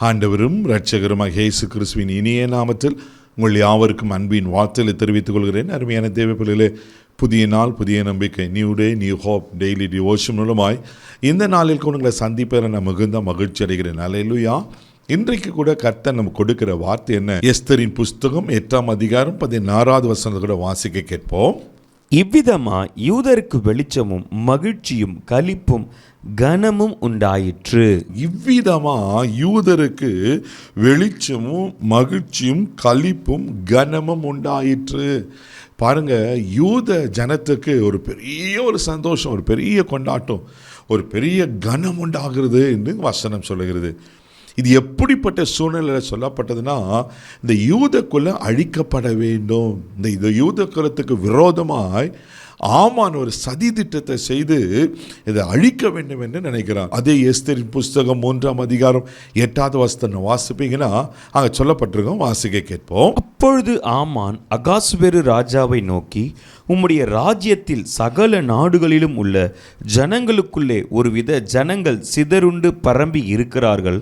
ஆண்டவரும் இரட்சகருமாகிய இயேசு கிறிஸ்துவின் இனிய நாமத்தில் உங்கள் யாவருக்கும் அன்பின் வாழ்த்துக்களை தெரிவித்துக் கொள்கிறேன். அருமையான தேவ பிள்ளைகளே, புதிய நாள், புதிய நம்பிக்கை, new day new hope daily devotion மூலமாய் இந்த நாளில் கூட உங்களை சந்திப்பேன் நான் மிகுந்த மகிழ்ச்சி அடைகிறேன். அல்லேலூயா. இன்றைக்கு கூட கர்த்தர் நம்ம கொடுக்கிற வார்த்தை என்ன? எஸ்தரின் புஸ்தகம் 8ஆம் அதிகாரம் 16வது வசனத்தை கூட வாசிக்க கேட்போம். இவ்விதமா யூதருக்கு வெளிச்சமும் மகிழ்ச்சியும் களிப்பும் கனமும் உண்டாயிற்று. இவ்விதமா யூதருக்கு வெளிச்சமும் மகிழ்ச்சியும் களிப்பும் கனமும் உண்டாயிற்று. பாருங்க, யூத ஜனத்துக்கு ஒரு பெரிய சந்தோஷம், ஒரு பெரிய கொண்டாட்டம், ஒரு பெரிய கனம் உண்டாகிறது என்று வசனம் சொல்லுகிறது. இது எப்படிப்பட்ட சூழ்நிலையில் சொல்லப்பட்டதுன்னா, இந்த யூத குலம் அழிக்கப்பட வேண்டும். இந்த யூத குலத்துக்கு விரோதமாய் ஆமான் ஒரு சதி திட்டத்தை செய்து இதை அழிக்க வேண்டும் என்று நினைக்கிறான். அதே எஸ்தரின் புஸ்தகம் 3ஆம் அதிகாரம் 8வது வசனம் வாசிப்பீங்கன்னா அங்கே சொல்லப்பட்டிருக்கோம், வாசிக்க கேட்போம். அப்பொழுது ஆமான் அகாசுவேரு ராஜாவை நோக்கி, உம்முடைய ராஜ்யத்தில் சகல நாடுகளிலும் உள்ள ஜனங்களுக்குள்ளே ஒருவித ஜனங்கள் சிதறுண்டு பரம்பி இருக்கிறார்கள்.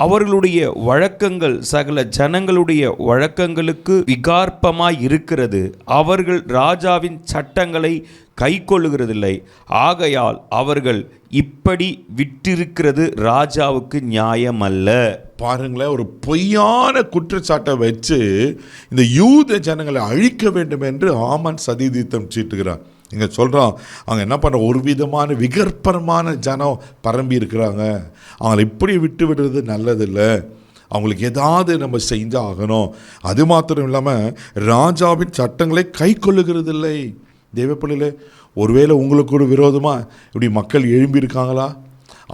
அவர்களுடைய வழக்கங்கள் சகல ஜனங்களுடைய வழக்கங்களுக்கு விகார்ப்பமாய் இருக்கிறது. அவர்கள் ராஜாவின் சட்டங்களை கைக்கொள்ளுகிறதில்லை. ஆகையால் அவர்கள் இப்படி விட்டிருக்கிறது ராஜாவுக்கு நியாயமல்ல. பாருங்களேன், ஒரு பொய்யான குற்றச்சாட்டை வச்சு இந்த யூத ஜனங்களை அழிக்க வேண்டும் என்று ஆமான் சதிதித்தம் சீட்டுகிறான். இங்கே சொல்கிறான், அவங்க என்ன பண்ணுற, ஒரு விதமான விகற்பரமான ஜனம் பரம்பி இருக்கிறாங்க. அவங்களை இப்படி விட்டு விடுறது நல்லதில்லை. அவங்களுக்கு ஏதாவது நம்ம செஞ்சாகணும். அது மாத்திரம் இல்லாமல் ராஜாவின் சட்டங்களை கை கொள்ளுகிறதில்லை. தேவப்பிள்ளையிலே, ஒருவேளை உங்களுக்கு ஒரு விரோதமாக இப்படி மக்கள் எழும்பியிருக்காங்களா?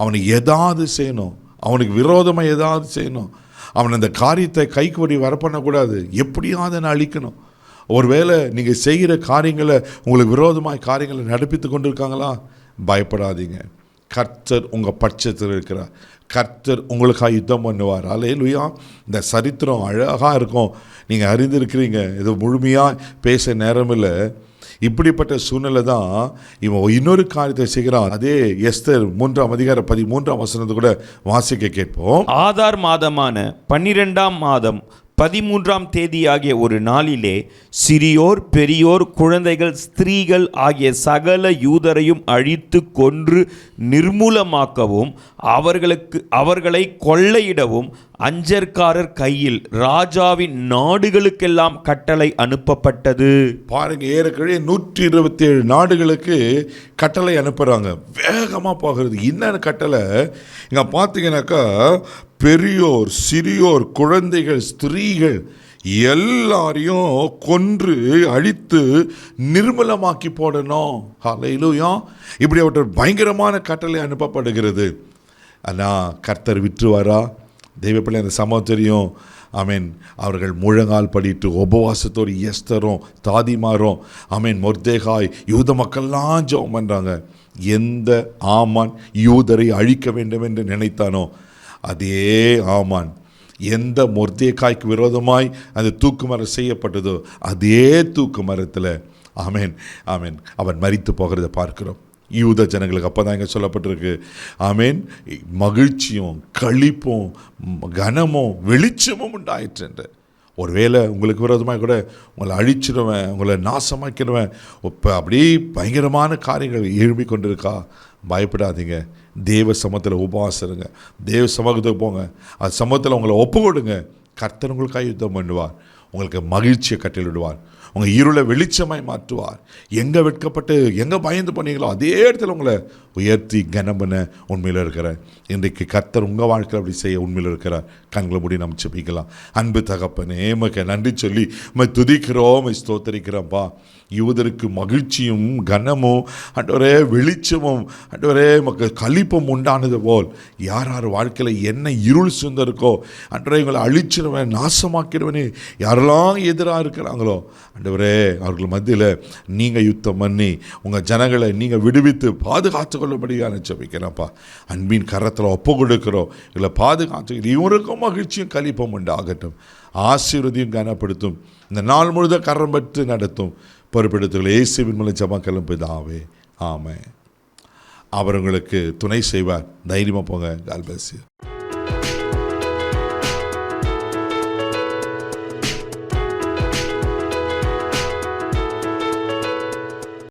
அவனுக்கு ஏதாவது செய்யணும், அவனுக்கு விரோதமாக ஏதாவது செய்யணும், அவன் அந்த காரியத்தை கைக்கு வர பண்ணக்கூடாது, எப்படியாவது நான் அழிக்கணும். ஒருவேளை நீங்கள் செய்கிற காரியங்களை, உங்களுக்கு விரோதமாக காரியங்களை நடப்பித்து கொண்டிருக்காங்களா? பயப்படாதீங்க, கர்த்தர் உங்கள் பட்சத்தில் இருக்கிறார். கர்த்தர் உங்களுக்காக யுத்தம் பண்ணுவார். அல்லேலூயா. இந்த சரித்திரம் அழகாக இருக்கும், நீங்கள் அறிந்திருக்கிறீங்க. இது முழுமையாக பேச நேரமில்லை. இப்படிப்பட்ட சூழ்நிலை தான் இவன் இன்னொரு காரியத்தை செய்கிறான். அதே எஸ்தர் 3ஆம் அதிகாரம் 13ஆம் வசனத்தை கூட வாசிக்க கேட்போம். ஆதார் மாதமான 12ஆம் மாதம் 13ஆம் தேதி ஆகிய ஒரு நாளிலே சிறியோர் பெரியோர் குழந்தைகள் ஸ்திரீகள் ஆகிய சகல யூதரையும் அழித்து கொன்று நிர்மூலமாக்கவும் அவர்களை கொள்ளையிடவும் அஞ்சற்காரர் கையில் ராஜாவின் நாடுகளுக்கெல்லாம் கட்டளை அனுப்பப்பட்டது. பாருங்க, ஏறக்குறைய 127 நாடுகளுக்கு கட்டளை அனுப்புகிறாங்க. வேகமாக போகிறது. என்னென்ன கட்டளை இங்கே பார்த்தீங்கன்னாக்கா, பெரியோர் சிறியோர் குழந்தைகள் ஸ்திரீகள் எல்லாரையும் கொன்று அழித்து நிர்மலமாக்கி போடணும். ஹல்லேலூயா. இப்படி அவற்றை பயங்கரமான கட்டளை அனுப்பப்படுகிறது. ஆனால் கர்த்தர் விட்டுருவாரா? தெய்வப்பிள்ளை, அந்த சம்பவம் தெரியும். ஆமேன். அவர்கள் முழங்கால் படிட்டு உபவாசத்தோடு எஸ்தரும் தாதிமாரும் ஆமேன் மொர்தேகாய் யூத மக்கள்லாம் ஜெபம் பண்ணுறாங்க. எந்த ஆமான் யூதரை அழிக்க வேண்டும் என்று நினைத்தானோ, அதே ஆமான் எந்த மொர்தேகாய்க்கு விரோதமாய் அந்த தூக்கு மரம் செய்யப்பட்டதோ, அதே தூக்கு மரத்தில் ஆமேன் ஆமேன் அவன் மரித்து போகிறத பார்க்கிறோம். யூத ஜனங்களுக்கு அப்போ தான் இங்கே சொல்லப்பட்டிருக்கு, ஆமேன், மகிழ்ச்சியும் களிப்பும் கனமும் வெளிச்சமும் உண்டாயிற்று என்று. ஒருவேளை உங்களுக்கு விரோதமாக கூட உங்களை அழிச்சிடுவேன், உங்களை நாசமாக்கிடுவேன், இப்போ அப்படியே பயங்கரமான காரியங்கள் எழுப்பி கொண்டிருக்கா? பயப்படாதீங்க. தேவ சமூகத்தில் உபவாசருங்க, தேவ சமூகத்துக்கு போங்க, அது சமூகத்தில் உங்களை ஒப்பு கொடுங்க. கர்த்தர் உங்களுக்காக யுத்தம் பண்ணுவார், உங்களுக்கு மகிழ்ச்சியை கட்டளிடுவார், உங்கள் இருளை வெளிச்சமாய் மாற்றுவார். எங்கே வெட்கப்பட்டு எங்கே பயந்து பண்ணீங்களோ அதே இடத்துல உங்களை உயர்த்தி கனம் பண்ண உண்மையில் இருக்கிறார். இன்றைக்கு கர்த்தர் உங்கள் வாழ்க்கையில் அப்படி செய்ய உண்மையில் இருக்கிறார். கண்களை மூடி நம்ம ஜெபிக்கலாம். அன்பு தகப்பனே, உமக்கு நன்றி சொல்லி துதிக்கிறோம், ஸ்தோத்தரிக்கிறோம்ப்பா. யூதருக்கு மகிழ்ச்சியும் கனமும் ஆண்டவரே வெளிச்சமும் ஆண்டவரே மக்கள் களிப்பும் உண்டானது போல் யார் யார் வாழ்க்கையில் என்ன இருள் சுந்தருக்கோ ஆண்டவரே இவங்களை அழிச்சிடுவேன், நாசமாக்கிடுவேனே யாரெல்லாம் எதிராக இருக்கிறாங்களோ ஆண்டவரே அவர்கள் மத்தியில் நீங்கள் யுத்தம் பண்ணி உங்கள் ஜனங்களை நீங்கள் விடுவித்து பாதுகாத்து கொள்ளும்படியாக ஜெபிக்கிறேன்ப்பா. அன்பின் கரத்தில் ஒப்பு கொடுக்கிறோம். இதில் பாதுகாத்து இவருக்கும் மகிழ்ச்சியும் களிப்பும் உண்டாகட்டும். ஆசீர்வதியும் கனப்படுத்தும். இந்த நாள் முழுதும் கரம் பெற்று நடத்தும் பொறுப்பெடுத்துள்ள இயேசுவின் மூலம் ஜெபம் பிதாவே, ஆமென். அவர் உங்களுக்கு துணை செய்வார். தைரியமாக போங்க. God bless you.